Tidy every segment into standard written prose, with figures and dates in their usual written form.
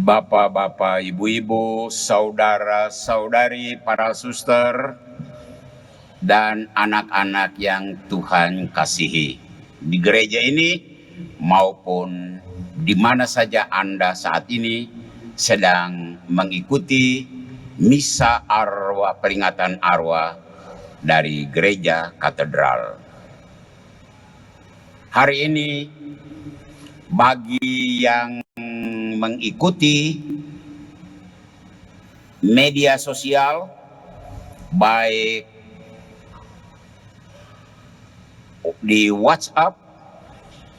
Bapak-bapak, ibu-ibu, saudara-saudari, para suster, dan anak-anak yang Tuhan kasihi. Di gereja ini maupun di mana saja Anda saat ini sedang mengikuti misa arwah, peringatan arwah dari gereja katedral. Hari ini bagi yang mengikuti media sosial, baik di WhatsApp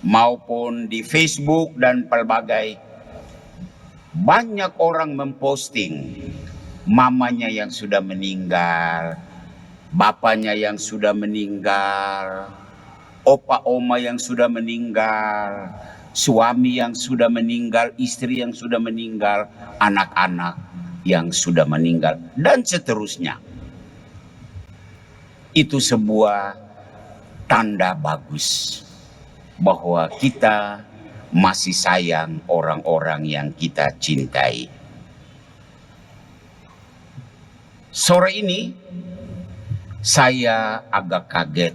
maupun di Facebook dan pelbagai, banyak orang memposting mamanya yang sudah meninggal, bapaknya yang sudah meninggal, opa oma yang sudah meninggal, suami yang sudah meninggal, istri yang sudah meninggal, anak-anak yang sudah meninggal, dan seterusnya. Itu sebuah tanda bagus bahwa kita masih sayang orang-orang yang kita cintai. Sore ini saya agak kaget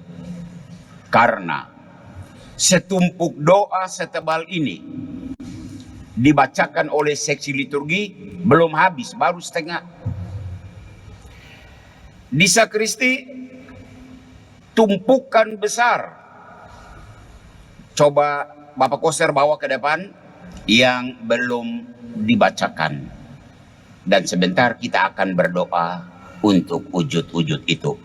karena setumpuk doa setebal ini dibacakan oleh seksi liturgi belum habis, baru setengah. Di sakristi tumpukan besar. Coba Bapak Koster bawa ke depan yang belum dibacakan. Dan sebentar kita akan berdoa untuk wujud-wujud itu.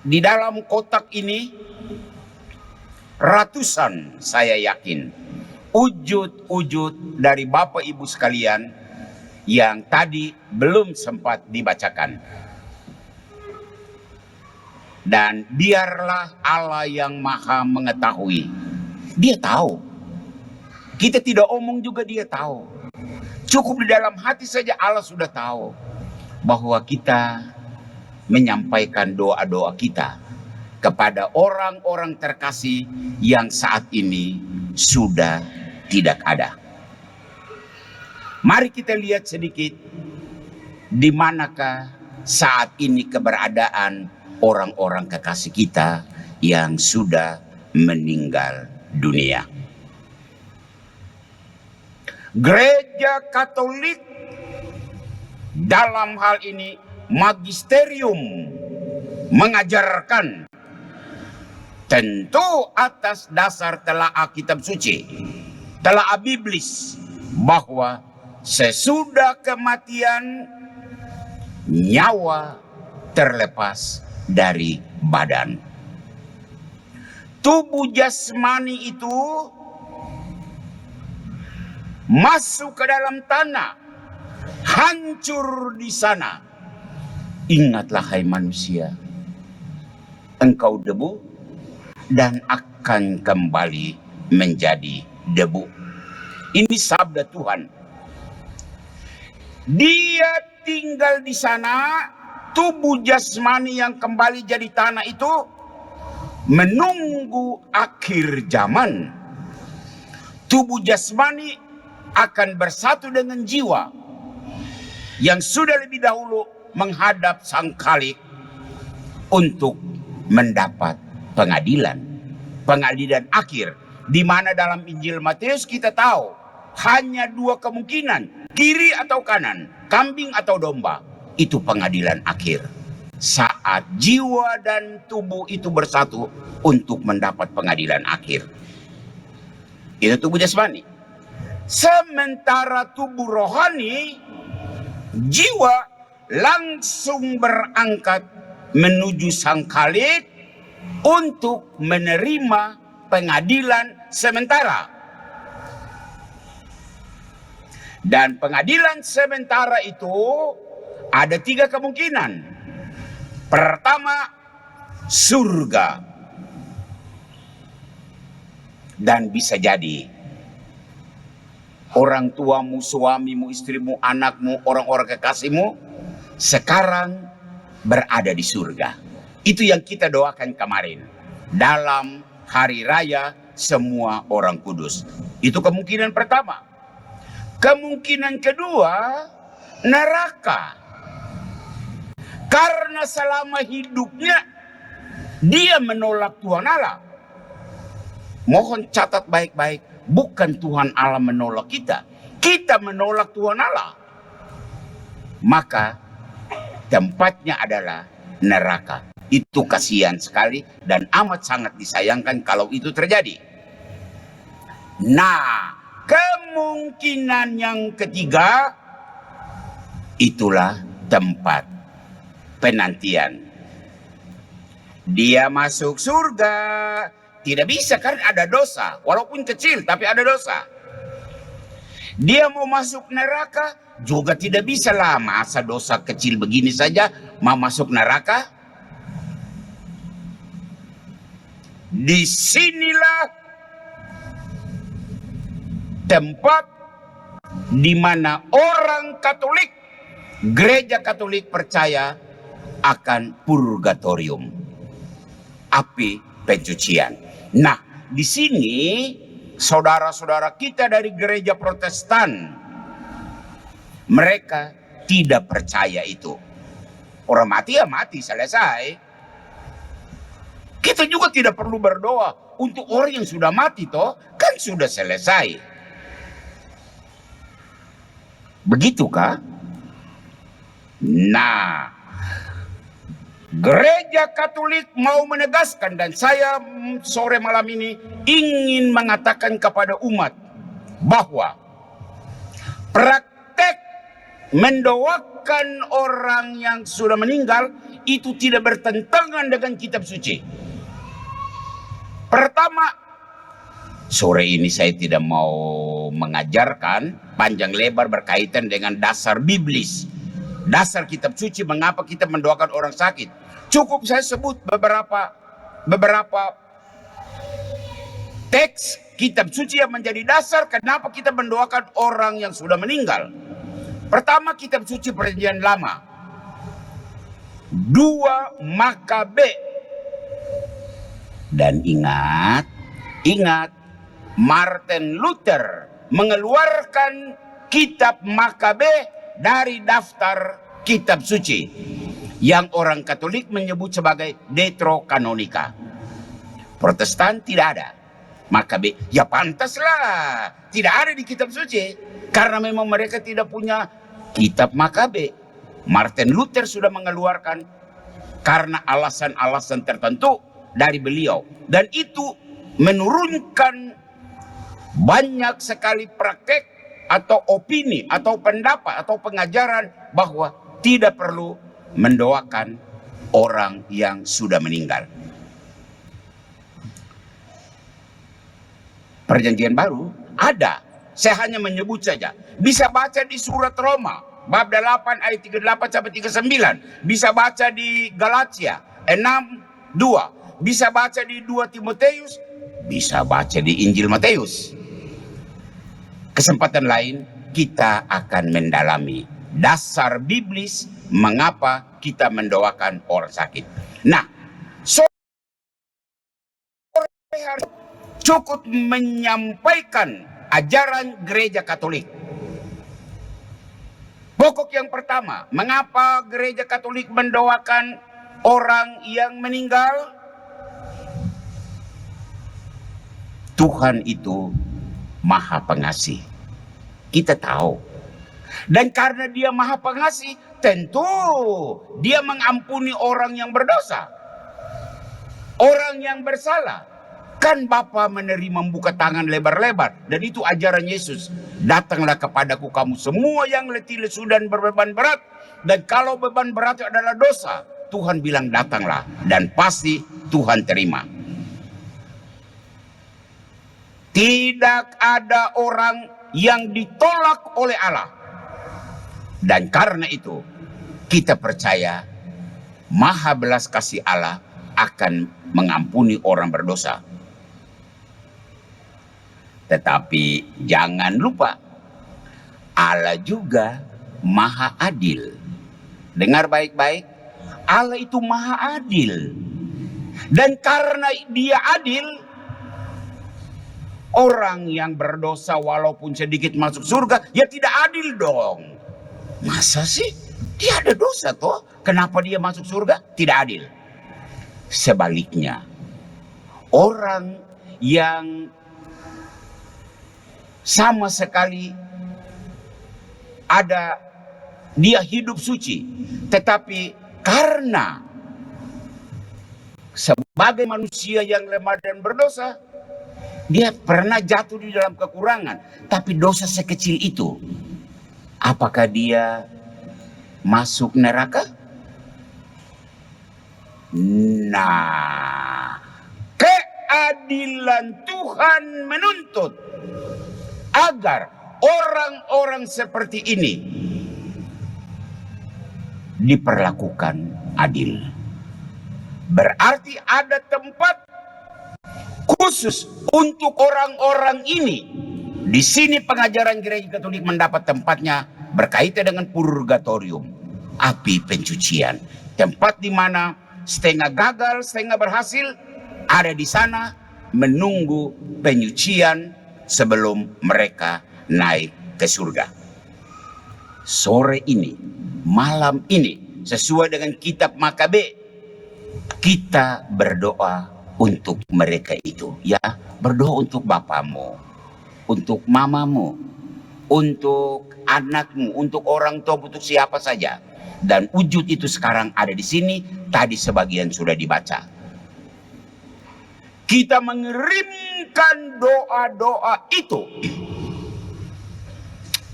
Di dalam kotak ini ratusan, saya yakin, wujud-wujud dari Bapak Ibu sekalian yang tadi belum sempat dibacakan. Dan biarlah Allah yang Maha mengetahui. Dia tahu. Kita tidak omong juga dia tahu. Cukup di dalam hati saja Allah sudah tahu bahwa kita menyampaikan doa-doa kita kepada orang-orang terkasih yang saat ini sudah tidak ada. Mari kita lihat sedikit di manakah saat ini keberadaan orang-orang kekasih kita yang sudah meninggal dunia. Gereja Katolik dalam hal ini magisterium mengajarkan, tentu atas dasar telaah kitab suci, telaah biblis, bahwa sesudah kematian nyawa terlepas dari badan. Tubuh jasmani itu masuk ke dalam tanah, hancur di sana. Ingatlah hai manusia, engkau debu dan akan kembali menjadi debu. Ini sabda Tuhan. Dia tinggal di sana, tubuh jasmani yang kembali jadi tanah itu menunggu akhir zaman. Tubuh jasmani akan bersatu dengan jiwa yang sudah lebih dahulu menghadap Sang Khalik untuk mendapat pengadilan akhir, di mana dalam Injil Matius kita tahu hanya dua kemungkinan, kiri atau kanan, kambing atau domba. Itu pengadilan akhir, saat jiwa dan tubuh itu bersatu untuk mendapat pengadilan akhir. Itu tubuh jasmani. Sementara tubuh rohani, jiwa langsung berangkat menuju Sang Khalik untuk menerima pengadilan sementara. Dan pengadilan sementara itu ada tiga kemungkinan. Pertama, surga. Dan bisa jadi orang tuamu, suamimu, istrimu, anakmu, orang-orang kekasihmu sekarang berada di surga. Itu yang kita doakan kemarin. dalam hari raya semua orang kudus. Itu kemungkinan pertama. Kemungkinan kedua, neraka. Karena selama hidupnya dia menolak Tuhan Allah. Mohon catat baik-baik, bukan Tuhan Allah menolak kita. Kita menolak Tuhan Allah. Maka tempatnya adalah neraka. Itu kasihan sekali dan amat sangat disayangkan kalau itu terjadi. Nah, kemungkinan yang ketiga, itulah tempat penantian. Dia masuk surga. Tidak bisa kan ada dosa. Walaupun kecil tapi ada dosa. Dia mau masuk neraka juga tidak bisa lah. Masa dosa kecil begini saja mau masuk neraka? Disinilah tempat di mana orang Katolik, gereja Katolik percaya akan purgatorium, api pencucian. Nah, di sini saudara-saudara kita dari gereja Protestan, mereka tidak percaya itu. Orang mati ya mati, selesai. Kita juga tidak perlu berdoa untuk orang yang sudah mati toh, kan sudah selesai. Begitukah? Nah, gereja Katolik mau menegaskan, dan saya sore malam ini ingin mengatakan kepada umat bahwa praktek mendoakan orang yang sudah meninggal itu tidak bertentangan dengan kitab suci. Pertama, sore ini saya tidak mau mengajarkan panjang lebar berkaitan dengan dasar biblis, dasar kitab suci mengapa kita mendoakan orang sakit. Cukup saya sebut beberapa teks kitab suci yang menjadi dasar kenapa kita mendoakan orang yang sudah meninggal. Pertama, kitab suci Perjanjian Lama 2 Makabe. Dan ingat, Martin Luther mengeluarkan kitab Makabe dari daftar kitab suci yang orang Katolik menyebut sebagai Deuterokanonika. Protestan tidak ada Makabe. Ya pantaslah tidak ada di kitab suci, karena memang mereka tidak punya kitab Makabe. Martin Luther sudah mengeluarkan karena alasan-alasan tertentu dari beliau, dan itu menurunkan banyak sekali praktek atau opini atau pendapat atau pengajaran bahwa tidak perlu mendoakan orang yang sudah meninggal. Perjanjian Baru ada, saya hanya menyebut saja. Bisa baca di surat Roma bab 8 ayat 38 sampai 39, bisa baca di Galatia 6:2, bisa baca di 2 Timotius, bisa baca di Injil Matius. Kesempatan lain kita akan mendalami dasar biblis mengapa kita mendoakan orang sakit. Nah, cukup menyampaikan ajaran gereja Katolik. Pokok yang pertama, mengapa gereja Katolik mendoakan orang yang meninggal? Tuhan itu Maha Pengasih. Kita tahu. Dan karena Dia Maha Pengasih, tentu Dia mengampuni orang yang berdosa, orang yang bersalah. Kan Bapa menerima membuka tangan lebar-lebar, dan itu ajaran Yesus. Datanglah kepadaku kamu semua yang letih lesu dan berbeban berat, dan kalau beban berat adalah dosa, Tuhan bilang datanglah, dan pasti Tuhan terima. Tidak ada orang yang ditolak oleh Allah. Dan karena itu kita percaya Maha belas kasih Allah akan mengampuni orang berdosa. Tetapi jangan lupa, Allah juga Maha adil. Dengar baik-baik, Allah itu Maha adil. Dan karena dia adil, orang yang berdosa walaupun sedikit masuk surga, ya tidak adil dong. Masa sih? Dia ada dosa toh, kenapa dia masuk surga? Tidak adil. Sebaliknya, orang yang sama sekali dia hidup suci, tetapi karena sebagai manusia yang lemah dan berdosa, dia pernah jatuh di dalam kekurangan. Tapi dosa sekecil itu, apakah dia masuk neraka? Nah, keadilan Tuhan menuntut agar orang-orang seperti ini diperlakukan adil. Berarti ada tempat khusus untuk orang-orang ini. Di sini pengajaran Gereja Katolik mendapat tempatnya berkaitan dengan purgatorium, api pencucian. Tempat di mana setengah gagal, setengah berhasil, ada di sana menunggu penyucian sebelum mereka naik ke surga. Sore ini, malam ini, sesuai dengan kitab Makabe, kita berdoa untuk mereka itu. Ya, berdoa untuk bapamu, untuk mamamu, untuk anakmu, untuk orang tua, untuk siapa saja. Dan wujud itu sekarang ada di sini, tadi sebagian sudah dibaca. Kita mengirimkan doa-doa itu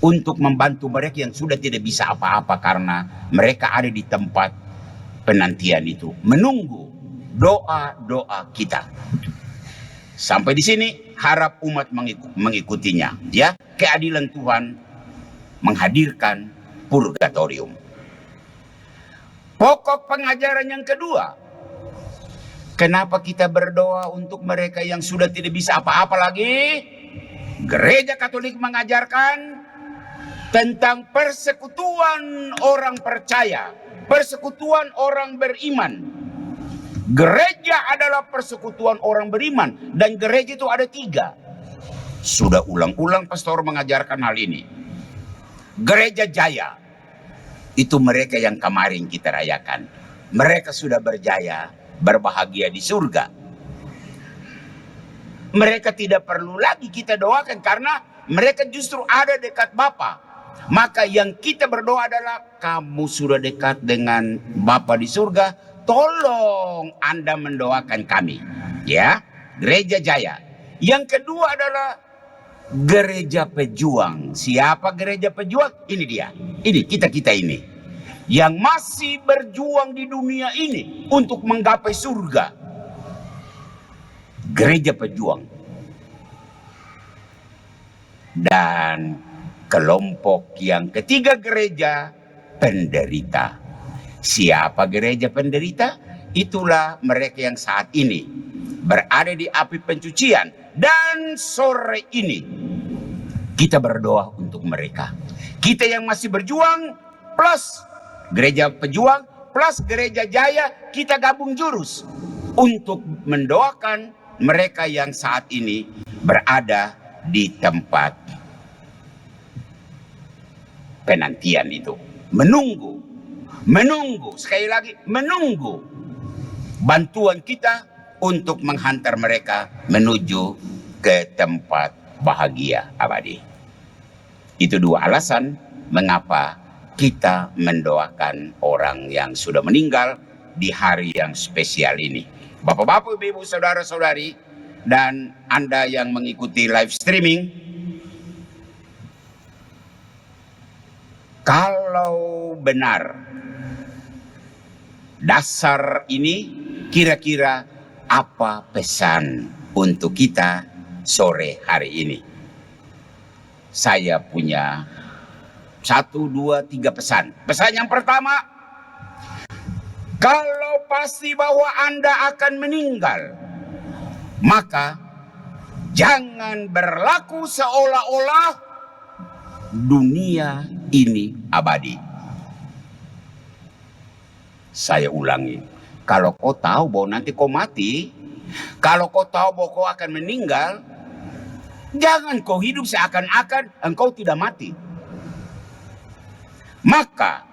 untuk membantu mereka yang sudah tidak bisa apa-apa karena mereka ada di tempat penantian itu, menunggu doa-doa kita. Sampai di sini harap umat mengikutinya, ya. Keadilan Tuhan menghadirkan purgatorium. Pokok pengajaran yang kedua, kenapa kita berdoa untuk mereka yang sudah tidak bisa apa-apa lagi? Gereja Katolik mengajarkan tentang persekutuan orang percaya, persekutuan orang beriman. Gereja adalah persekutuan orang beriman, dan gereja itu ada 3. Sudah ulang-ulang pastor mengajarkan hal ini. Gereja Jaya, itu mereka yang kemarin kita rayakan. Mereka sudah berjaya, berbahagia di surga. Mereka tidak perlu lagi kita doakan karena mereka justru ada dekat Bapa. Maka yang kita berdoa adalah, kamu sudah dekat dengan Bapa di surga, tolong Anda mendoakan kami. Ya, Gereja Jaya. Yang kedua adalah Gereja Pejuang. Siapa Gereja Pejuang? Ini dia. Ini kita-kita ini. Yang masih berjuang di dunia ini untuk menggapai surga. Gereja Pejuang. Dan kelompok yang ketiga, gereja penderita. Siapa gereja penderita? Itulah mereka yang saat ini berada di api pencucian. Dan sore ini kita berdoa untuk mereka. Kita yang masih berjuang plus gereja pejuang plus gereja Jaya, kita gabung jurus untuk mendoakan mereka yang saat ini berada di tempat penantian itu. Menunggu, sekali lagi menunggu bantuan kita untuk menghantar mereka menuju ke tempat bahagia abadi. Itu 2 alasan mengapa kita mendoakan orang yang sudah meninggal di hari yang spesial ini. Bapak-bapak, ibu-ibu, saudara-saudari, dan Anda yang mengikuti live streaming, kalau benar dasar ini, kira-kira apa pesan untuk kita sore hari ini? Saya punya 1, 2, 3 pesan. Pesan yang pertama, kalau pasti bahwa Anda akan meninggal, maka jangan berlaku seolah-olah dunia ini abadi. Saya ulangi, Kalau kau tahu bahwa nanti kau mati, kalau kau tahu bahwa kau akan meninggal, jangan kau hidup seakan-akan engkau tidak mati. Maka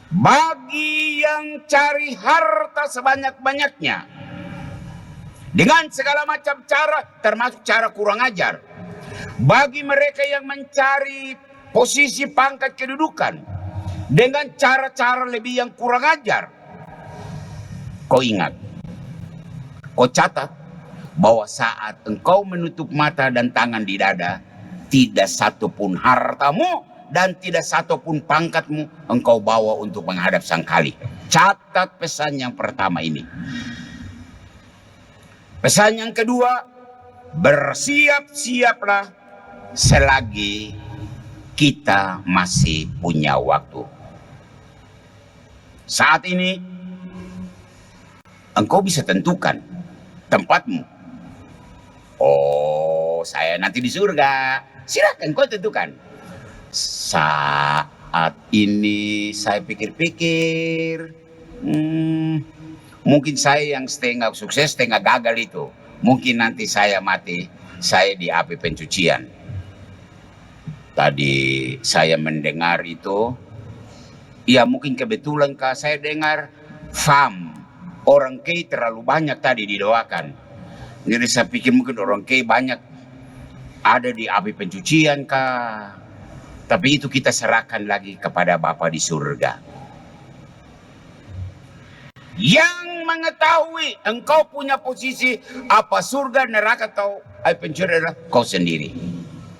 bagi yang cari harta sebanyak-banyaknya dengan segala macam cara, termasuk cara kurang ajar, bagi mereka yang mencari posisi pangkat kedudukan dengan cara-cara lebih yang kurang ajar, kau ingat, kau catat bahwa saat engkau menutup mata dan tangan di dada, tidak satu pun hartamu dan tidak satu pun pangkatmu engkau bawa untuk menghadap Sang Kali. Catat pesan yang pertama ini. Pesan yang kedua, bersiap-siaplah selagi kita masih punya waktu. Saat ini engkau bisa tentukan tempatmu. Oh, saya nanti di surga. Silakan kau tentukan. Saat ini saya pikir-pikir, mungkin saya yang setengah sukses, setengah gagal itu. Mungkin nanti saya mati, saya di api pencucian. Tadi saya mendengar itu, ya mungkin kebetulan kah saya dengar orang kei terlalu banyak tadi didoakan. Jadi saya pikir mungkin orang kei banyak ada di api pencucian kah. Tapi itu kita serahkan lagi kepada Bapa di surga. Yang mengetahui engkau punya posisi apa surga, neraka atau api pencucian adalah kau sendiri.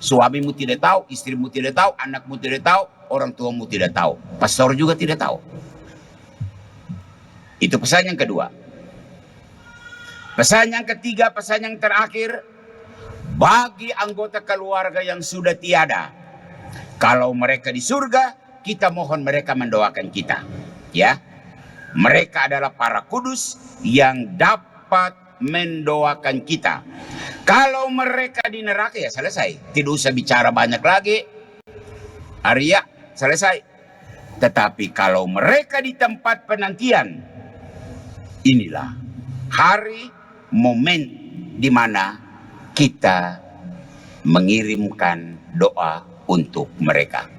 Suamimu tidak tahu, istrimu tidak tahu, anakmu tidak tahu, orang tuamu tidak tahu, pastor juga tidak tahu. Itu pesan yang kedua. Pesan yang ketiga, pesan yang terakhir, bagi anggota keluarga yang sudah tiada, kalau mereka di surga, kita mohon mereka mendoakan kita, ya. Mereka adalah para kudus yang dapat mendoakan kita. Kalau mereka di neraka, ya selesai, tidak usah bicara banyak lagi. Arya, selesai. Tetapi kalau mereka di tempat penantian, inilah hari, momen di mana kita mengirimkan doa untuk mereka.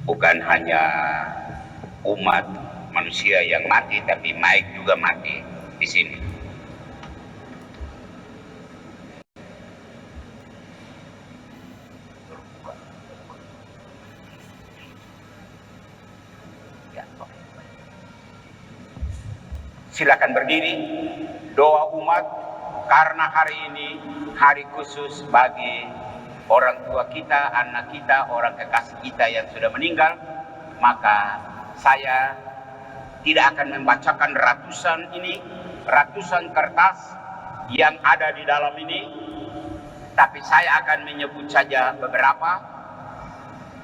Bukan hanya umat manusia yang mati, tapi Mike juga mati di sini. Silakan berdiri, doa umat, karena hari ini hari khusus bagi orang tua kita, anak kita, orang kekasih kita yang sudah meninggal. Maka saya tidak akan membacakan ratusan kertas yang ada di dalam ini, tapi saya akan menyebut saja beberapa.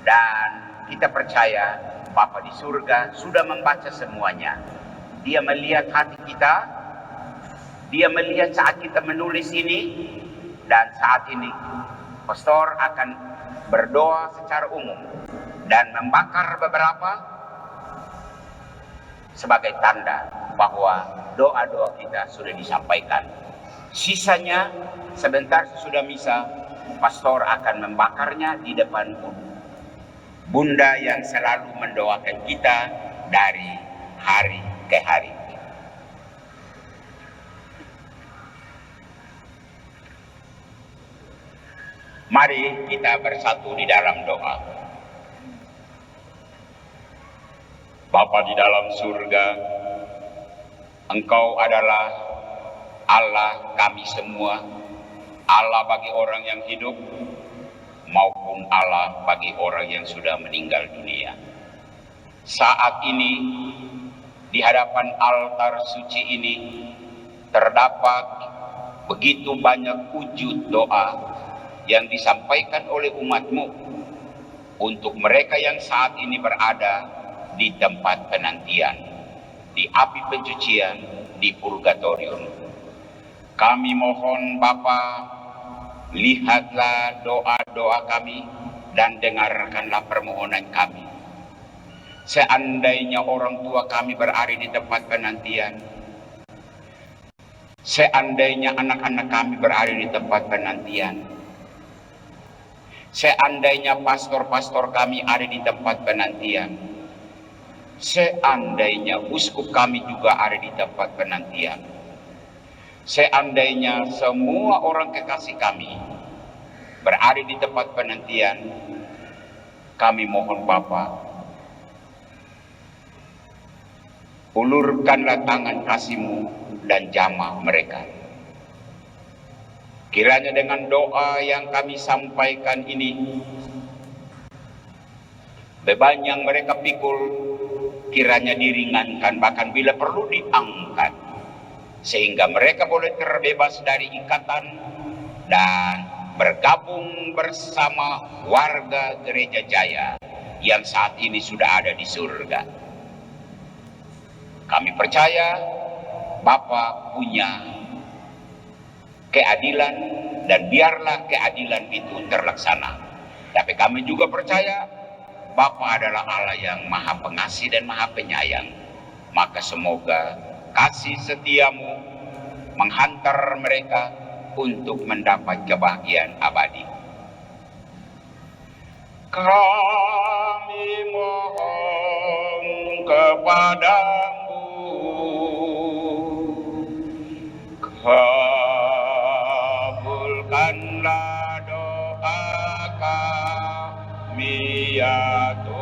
Dan kita percaya Bapa di surga sudah membaca semuanya. Dia melihat hati kita, dia melihat saat kita menulis ini, dan saat ini pastor akan berdoa secara umum dan membakar beberapa sebagai tanda bahwa doa-doa kita sudah disampaikan. Sisanya sebentar sesudah misa, pastor akan membakarnya di depan Bunda yang selalu mendoakan kita dari hari ke hari. Mari kita bersatu di dalam doa. Bapa di dalam surga, Engkau adalah Allah kami semua, Allah bagi orang yang hidup maupun Allah bagi orang yang sudah meninggal dunia. Saat ini di hadapan altar suci ini terdapat begitu banyak wujud doa yang disampaikan oleh umatmu untuk mereka yang saat ini berada di tempat penantian, di api pencucian, di purgatorium. Kami mohon Bapa, lihatlah doa-doa kami dan dengarkanlah permohonan kami. Seandainya orang tua kami berada di tempat penantian, seandainya anak-anak kami berada di tempat penantian, seandainya pastor-pastor kami ada di tempat penantian, seandainya uskup kami juga ada di tempat penantian, seandainya semua orang kekasih kami berada di tempat penantian, kami mohon Bapa, ulurkanlah tangan kasih-Mu dan jamah mereka. Kiranya dengan doa yang kami sampaikan ini, beban yang mereka pikul kiranya diringankan, bahkan bila perlu diangkat, sehingga mereka boleh terbebas dari ikatan dan bergabung bersama warga Gereja Jaya yang saat ini sudah ada di surga. Kami percaya Bapa punya keadilan dan biarlah keadilan itu terlaksana. Tapi kami juga percaya Bapa adalah Allah yang Maha Pengasih dan Maha Penyayang. Maka semoga kasih setiamu menghantar mereka untuk mendapat kebahagiaan abadi. Kami mohon kepadamu, kabulkanlah doa kami ya Tuhan.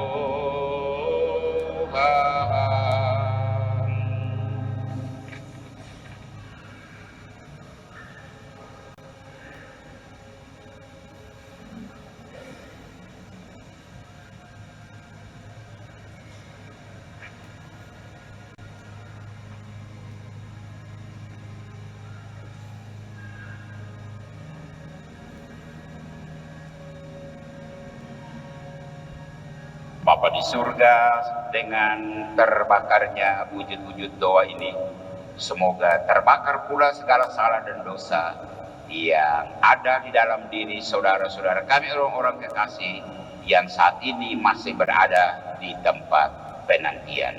Bapa di surga, dengan terbakarnya wujud-wujud doa ini, semoga terbakar pula segala salah dan dosa yang ada di dalam diri saudara-saudara kami orang-orang kekasih yang saat ini masih berada di tempat penantian.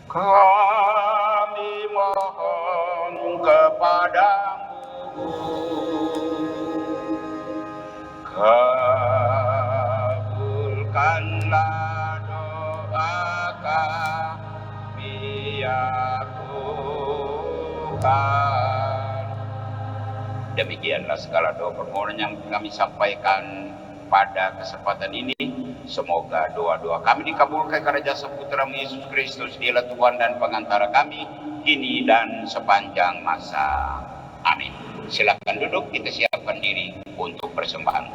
Kami mohon kepadamu, kabulkanlah doa kami ya Tuhan. Demikianlah segala doa permohonan yang kami sampaikan pada kesempatan ini. Semoga doa-doa kami dikabulkan karena jasa Putra Yesus Kristus, Dialah Tuhan dan pengantara kami kini dan sepanjang masa. Amin. Silakan duduk, kita siapkan diri untuk persembahan.